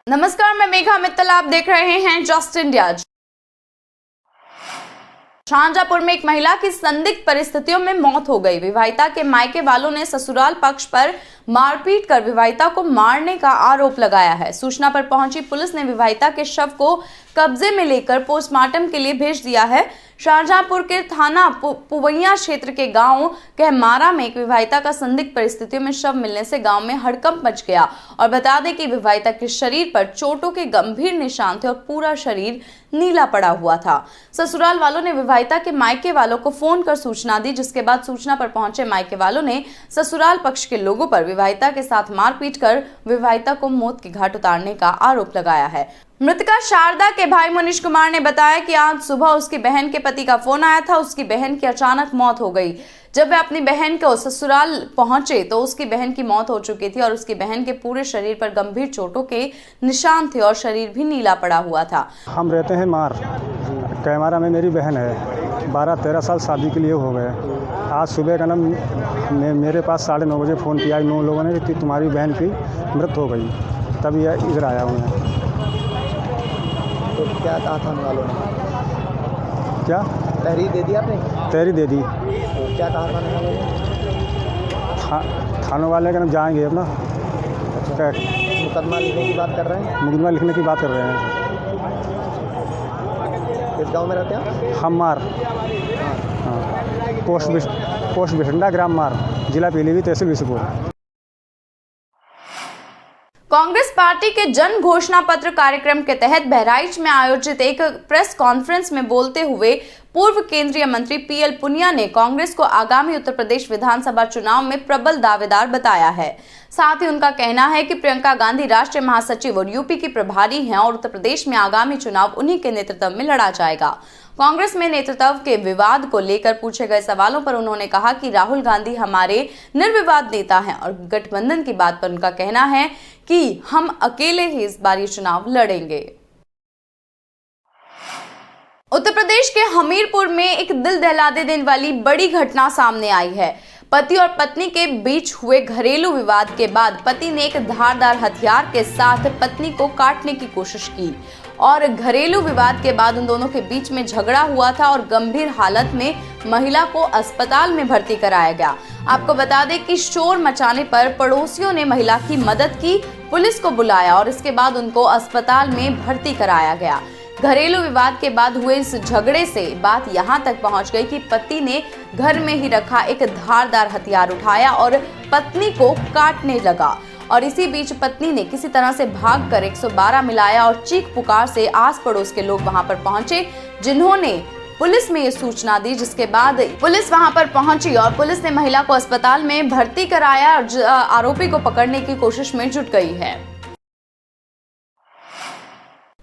नमस्कार, मैं मेघा मित्तल, आप देख रहे हैं जस्ट इंडिया। शाहजहांपुर में एक महिला की संदिग्ध परिस्थितियों में मौत हो गई। विवाहिता के मायके वालों ने ससुराल पक्ष पर मारपीट कर विवाहिता को मारने का आरोप लगाया है। सूचना पर पहुंची पुलिस ने विवाहिता के शव को कब्जे में लेकर पोस्टमार्टम के लिए भेज दिया है। शाहजहांपुर के थाना पुवैया क्षेत्र के गांव कहमारा में एक विवाहिता का संदिग्ध परिस्थितियों में शव मिलने से गांव में हड़कंप मच गया। और बता दें कि विवाहिता के शरीर पर चोटों के गंभीर निशान थे और पूरा शरीर नीला पड़ा हुआ था। ससुराल वालों ने विवाहिता के मायके वालों को फोन कर सूचना दी, जिसके बाद सूचना पर पहुंचे मायके वालों ने ससुराल पक्ष के लोगों पर विवाहिता के साथ मारपीट कर विवाहिता को मौत के घाट उतारने का आरोप लगाया है। मृतका शारदा के भाई मनीष कुमार ने बताया कि आज सुबह उसकी बहन के पति का फोन आया था। उसकी बहन की अचानक मौत हो गई। जब वे अपनी बहन को ससुराल पहुंचे तो उसकी बहन की मौत हो चुकी थी और उसकी बहन के पूरे शरीर पर गंभीर चोटों के निशान थे और शरीर भी नीला पड़ा हुआ था। हम रहते हैं मार कैमरा में, मेरी बहन है, 12-13 साल शादी के लिए हो गए। आज सुबह का नाम मेरे पास 9:30 बजे फ़ोन किया 9 लोगों ने कि तुम्हारी बहन की मृत्यु हो गई। तब यह इधर आया हूँ। तो क्या कहा थाने वालों ने? क्या तहरीर दे दी आपने? तहरीर दे दी। तो क्या कहा थाने वालों ने? थाने वाले का नाम जाएंगे अपना। अच्छा, मुकदमा लिखने की बात कर रहे हैं? मुकदमा लिखने की बात कर रहे हैं। किस गांव में रहते हैं? हम मार, हाँ, पोस्ट बिठंडा, ग्राम मार, जिला पीलीभीत, तहसील बिशुपुर। कांग्रेस पार्टी के जन घोषणा पत्र कार्यक्रम के तहत बहराइच में आयोजित एक प्रेस कॉन्फ्रेंस में बोलते हुए पूर्व केंद्रीय मंत्री पीएल पुनिया ने कांग्रेस को आगामी उत्तर प्रदेश विधानसभा चुनाव में प्रबल दावेदार बताया है। साथ ही उनका कहना है कि प्रियंका गांधी राष्ट्रीय महासचिव और यूपी की प्रभारी हैं और उत्तर प्रदेश में आगामी चुनाव उन्हीं के नेतृत्व में लड़ा जाएगा। कांग्रेस में नेतृत्व के विवाद को लेकर पूछे गए सवालों पर उन्होंने कहा कि राहुल गांधी हमारे निर्विवाद नेता हैं और गठबंधन की बात पर उनका कहना है कि हम अकेले ही इस बार ये चुनाव लड़ेंगे। उत्तर प्रदेश के हमीरपुर में एक दिल दहला देने वाली बड़ी घटना सामने आई है। पति और पत्नी के बीच हुए घरेलू विवाद के बाद पति ने एक धारदार हथियार के साथ पत्नी को काटने की कोशिश की और घरेलू विवाद के बाद उन दोनों के बीच में झगड़ा हुआ था और गंभीर हालत में महिला को अस्पताल में भर्ती कराया गया। आपको बता दें कि शोर मचाने पर पड़ोसियों ने महिला की मदद की, पुलिस को बुलाया और इसके बाद उनको अस्पताल में भर्ती कराया गया। घरेलू विवाद के बाद हुए इस झगड़े से बात यहां तक पहुंच गई कि पति ने घर में ही रखा एक धारदार हथियार उठाया और पत्नी को काटने लगा और इसी बीच पत्नी ने किसी तरह से भागकर 112 मिलाया और चीख पुकार से आस पड़ोस के लोग वहां पर पहुंचे, जिन्होंने पुलिस में ये सूचना दी, जिसके बाद पुलिस वहां पर पहुंची और पुलिस ने महिला को अस्पताल में भर्ती कराया और आरोपी को पकड़ने की कोशिश में जुट गई है।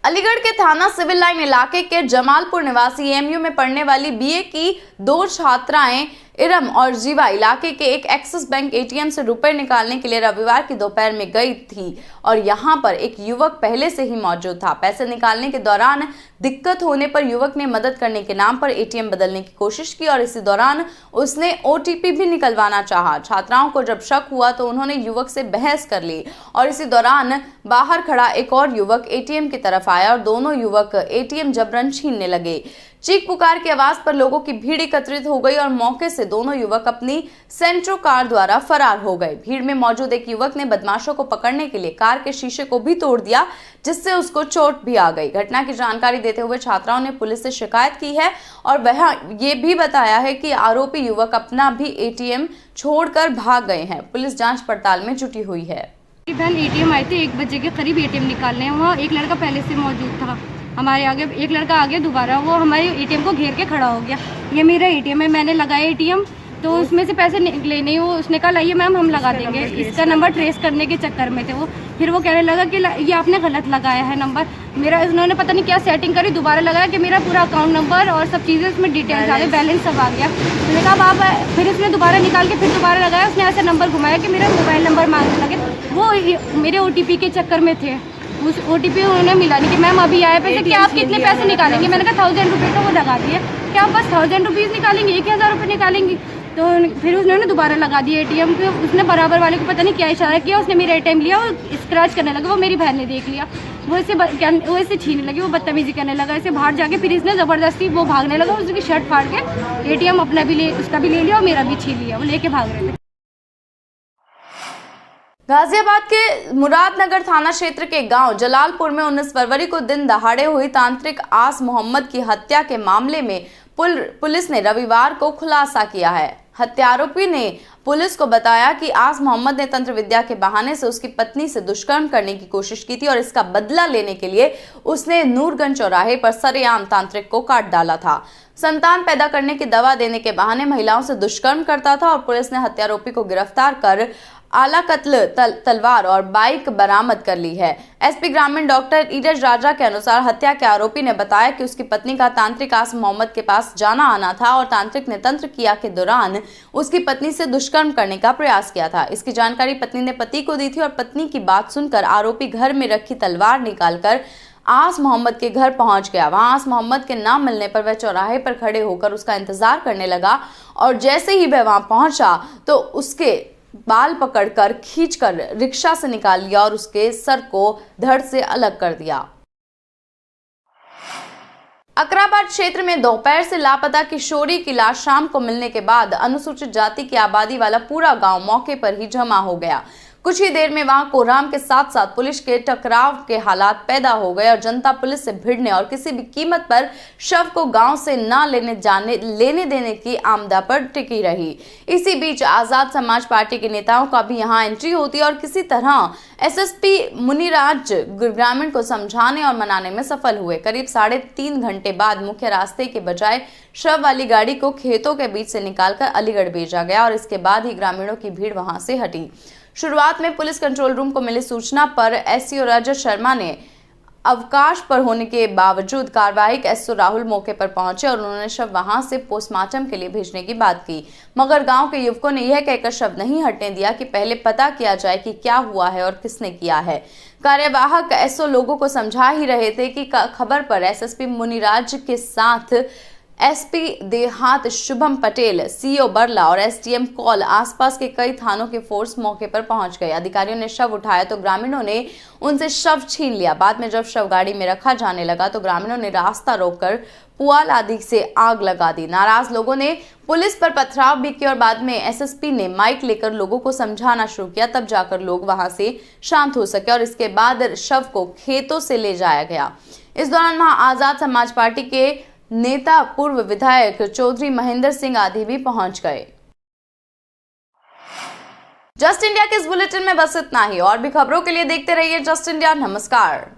अलीगढ़ के थाना सिविल लाइन इलाके के जमालपुर निवासी एमयू में पढ़ने वाली बीए की 2 छात्राएं इरम और जीवा इलाके के एक एक्सिस बैंक एटीएम से रुपए निकालने के लिए रविवार की दोपहर में गई थी और यहां पर एक युवक पहले से ही मौजूद था। पैसे निकालने के दौरान दिक्कत होने पर युवक ने मदद करने के नाम पर एटीएम बदलने की कोशिश की और इसी दौरान उसने ओटीपी भी निकलवाना चाहा। छात्राओं को जब शक हुआ तो उन्होंने युवक से बहस कर ली और इसी दौरान बाहर खड़ा एक और युवक एटीएम की तरफ आया और दोनों युवक एटीएम जबरन छीनने लगे। चीख पुकार की आवाज पर लोगों की भीड़ एकत्रित हो गई और मौके से दोनों युवक अपनी सेंट्रो कार द्वारा फरार हो गए। भीड़ में मौजूद एक युवक ने बदमाशों को पकड़ने के लिए कार के शीशे को भी तोड़ दिया, जिससे उसको चोट भी आ गई। घटना की जानकारी देते हुए छात्राओं ने पुलिस से शिकायत की है और वह ये भी बताया है कि आरोपी युवक अपना भी एटीएम छोड़कर भाग गए हैं। पुलिस जांच पड़ताल में जुटी हुई है। बहन एटीएम आए थे 1 बजे के करीब एटीएम निकालने। वहाँ एक लड़का पहले से मौजूद था हमारे आगे, एक लड़का आगे दोबारा वो हमारे एटीएम को घेर के खड़ा हो गया। ये मेरा एटीएम है, मैंने लगाया एटीएम तो उसमें से पैसे निकले नहीं। वो उसने कहा लाइए मैम हम लगा देंगे, इसका नंबर ट्रेस करने के चक्कर में थे वो। फिर वो कहने लगा कि ये आपने गलत लगाया है नंबर मेरा। उन्होंने पता नहीं क्या सेटिंग करी, दोबारा लगाया कि मेरा पूरा अकाउंट नंबर और सब चीज़ें उसमें डिटेल्स आ गए, बैलेंस सब आ गया। मैंने कहा आप फिर उसने दोबारा निकाल के फिर दोबारा लगाया। उसने ऐसा नंबर घुमाया कि मेरा मोबाइल नंबर मांगने लगे। वो मेरे OTP के चक्कर में थे। उस OTP उन्होंने मिला नहीं कि मैम अभी आए पैसे, कि आप कितने पैसे निकालेंगे। मैंने कहा 1000 रुपये तो वो लगा दिए, क्या आप बस 1000 रुपीज़ निकालेंगे, 1000 रुपये निकालेंगी। तो फिर उन्होंने दोबारा लगा दिया एटीएम पे। उसने बराबर वाले को पता नहीं क्या इशारा किया, उसने मेरा एटीएम लिया और स्क्रैच करने लगा। वो मेरी बहन ने देख लिया वो ऐसे छीनने लगी, वो बदतमीजी करने लगा, ऐसे बाहर जाके फिर इसने ज़बरदस्ती वो भागने लगा, उसकी शर्ट फाड़ के एटीएम अपना भी उसका भी ले लिया और मेरा भी छीन लिया, वो लेके भाग रहे थे। गाजियाबाद के मुरादनगर थाना क्षेत्र के गांव जलालपुर में 19 फरवरी को दिन दहाड़े हुई तांत्रिक आस मोहम्मद की हत्या के मामले में पुलिस ने रविवार को खुलासा किया है। हत्यारोपी ने पुलिस को बताया कि आस मोहम्मद ने तंत्र विद्या के बहाने से उसकी पत्नी से दुष्कर्म करने की कोशिश की थी और इसका बदला लेने के लिए उसने नूरगंज चौराहे पर सरेआम तांत्रिक को काट डाला था। संतान पैदा करने की दवा देने के बहाने महिलाओं से दुष्कर्म करता था और पुलिस ने हत्यारोपी को गिरफ्तार कर आला कत्ल तलवार और बाइक बरामद कर ली है। एसपी ग्रामीण डॉक्टर ईरज राजा के अनुसार हत्या के आरोपी ने बताया कि उसकी पत्नी का तांत्रिक आस मोहम्मद के पास जाना आना था और तांत्रिक ने तंत्र क्रिया के दौरान उसकी पत्नी से दुष्कर्म करने का प्रयास किया था। इसकी जानकारी पत्नी ने पति को दी थी और पत्नी की बात सुनकर आरोपी घर में रखी तलवार निकालकर आस मोहम्मद के घर पहुंच गया। वहां आस मोहम्मद के ना मिलने पर वह चौराहे पर खड़े होकर उसका इंतजार करने लगा और जैसे ही वह वहां पहुंचा तो उसके बाल पकड़कर खींचकर रिक्शा से निकाल लिया और उसके सर को धड़ से अलग कर दिया। अकराबाद क्षेत्र में दोपहर से लापता किशोरी की लाश शाम को मिलने के बाद अनुसूचित जाति की आबादी वाला पूरा गांव मौके पर ही जमा हो गया। कुछ ही देर में वहां कोहराम के साथ साथ पुलिस के टकराव के हालात पैदा हो गए और जनता पुलिस से भिड़ने और किसी भी कीमत पर शव को गांव से न लेने देने की आमदा पर टिकी रही। इसी बीच आजाद समाज पार्टी के नेताओं का भी यहां एंट्री होती और किसी तरह एसएसपी मुनिराज ग्रामीण को समझाने और मनाने में सफल हुए। करीब 3.5 घंटे बाद मुख्य रास्ते के बजाय शव वाली गाड़ी को खेतों के बीच से निकालकर अलीगढ़ भेजा गया और इसके बाद ही ग्रामीणों की भीड़ वहां से हटी। शुरुआत में पुलिस कंट्रोल रूम को मिली सूचना पर एससीओ रजत शर्मा ने अवकाश पर होने के बावजूद कार्यवाहक एसओ राहुल मौके पर पहुंचे और उन्होंने शव वहां से पोस्टमार्टम के लिए भेजने की बात की, मगर गांव के युवकों ने यह कहकर शव नहीं हटने दिया कि पहले पता किया जाए कि क्या हुआ है और किसने किया है। कार्यवाहक एसओ लोगों को समझा ही रहे थे कि खबर पर एसएसपी मुनिराज के साथ एसपी देहात शुभम पटेल, सीओ बरला और एसडीएम कॉल आसपास के कई थानों के फोर्स मौके पर पहुंच गए। अधिकारियों ने शव उठाया तो ग्रामीणों ने उनसे शव छीन लिया। बाद में जब शव गाड़ी में रखा जाने लगा तो ग्रामीणों ने रास्ता रोककर पुआल आदि से आग लगा दी। नाराज लोगों ने पुलिस पर पथराव भी किया और बाद में एसएसपी ने माइक लेकर लोगों को समझाना शुरू किया, तब जाकर लोग वहां से शांत हो सके और इसके बाद शव को खेतों से ले जाया गया। इस दौरान वहां आजाद समाज पार्टी के नेता पूर्व विधायक चौधरी महेंद्र सिंह आदि भी पहुंच गए। जस्ट इंडिया के इस बुलेटिन में बस इतना ही। और भी खबरों के लिए देखते रहिए जस्ट इंडिया। नमस्कार।